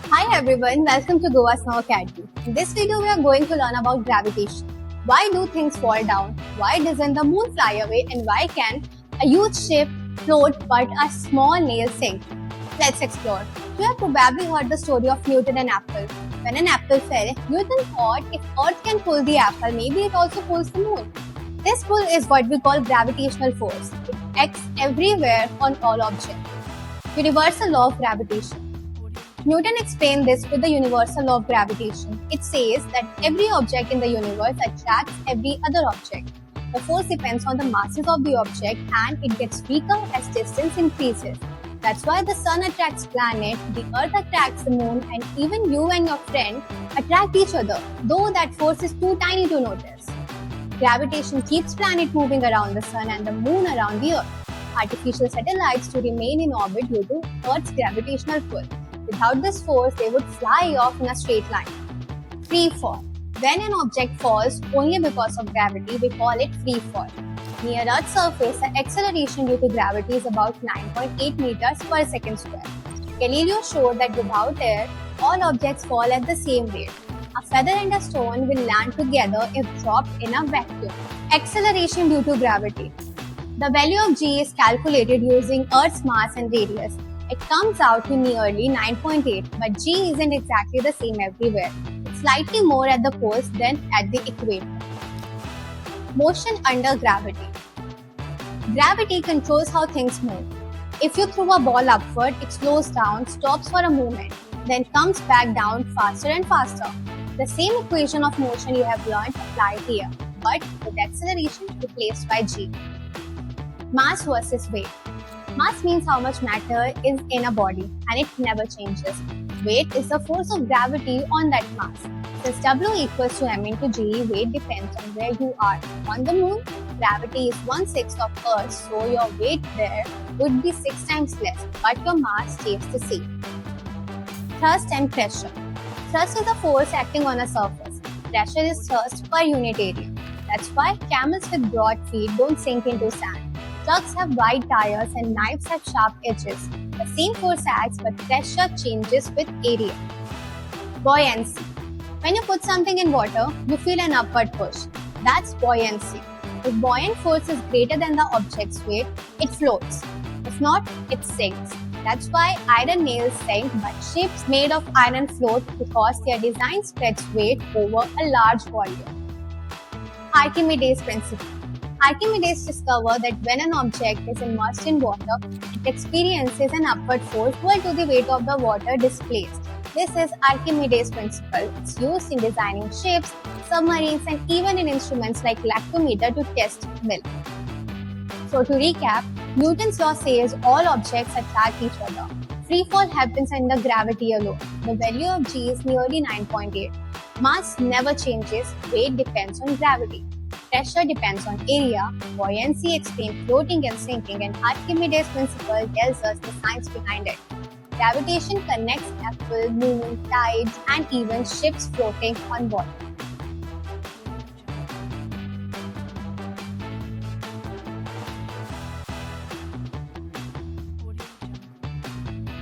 Hi everyone, welcome to Goa Snow Academy. In this video, we are going to learn about gravitation. Why do things fall down? Why doesn't the moon fly away? And why can a huge ship float but a small nail sink? Let's explore. You have probably heard the story of Newton and apple. When an apple fell, Newton thought if Earth can pull the apple, maybe it also pulls the moon. This pull is what we call gravitational force. It acts everywhere on all objects. Universal law of gravitation. Newton explained this with the universal law of gravitation. It says that every object in the universe attracts every other object. The force depends on the masses of the object and it gets weaker as distance increases. That's why the sun attracts planet, the earth attracts the moon, and even you and your friend attract each other, though that force is too tiny to notice. Gravitation keeps planet moving around the sun and the moon around the earth. Artificial satellites to remain in orbit due to Earth's gravitational pull. Without this force, they would fly off in a straight line. Free fall. When an object falls only because of gravity, we call it free fall. Near Earth's surface, the acceleration due to gravity is about 9.8 meters per second square. Galileo showed that without air, all objects fall at the same rate. A feather and a stone will land together if dropped in a vacuum. Acceleration due to gravity. The value of g is calculated using Earth's mass and radius. It comes out to nearly 9.8, but g isn't exactly the same everywhere. It's slightly more at the poles than at the equator. Motion under gravity. Gravity controls how things move. If you throw a ball upward, it slows down, stops for a moment, then comes back down faster and faster. The same equation of motion you have learned applied here, but with acceleration replaced by g. Mass versus weight. Mass means how much matter is in a body and it never changes. Weight is the force of gravity on that mass. Since W equals to m into g, weight depends on where you are. On the moon, gravity is 1/6 of Earth, so your weight there would be 6 times less, but your mass stays the same. Thrust and pressure. Thrust is a force acting on a surface. Pressure is thrust per unit area. That's why camels with broad feet don't sink into sand. Trucks have wide tires and knives have sharp edges. The same force acts, but pressure changes with area. Buoyancy. When you put something in water, you feel an upward push. That's buoyancy. If buoyant force is greater than the object's weight, it floats. If not, it sinks. That's why iron nails sink, but ships made of iron float because their design spreads weight over a large volume. Archimedes' principle. Archimedes discovered that when an object is immersed in water, it experiences an upward force equal to the weight of the water displaced. This is Archimedes' principle. It's used in designing ships, submarines, and even in instruments like lactometer to test milk. So to recap, Newton's law says all objects attract each other. Free fall happens under gravity alone. The value of g is nearly 9.8. Mass never changes, weight depends on gravity. Pressure depends on area, buoyancy explains floating and sinking, and Archimedes' principle tells us the science behind it. Gravitation connects apple, moon, tides, and even ships floating on water.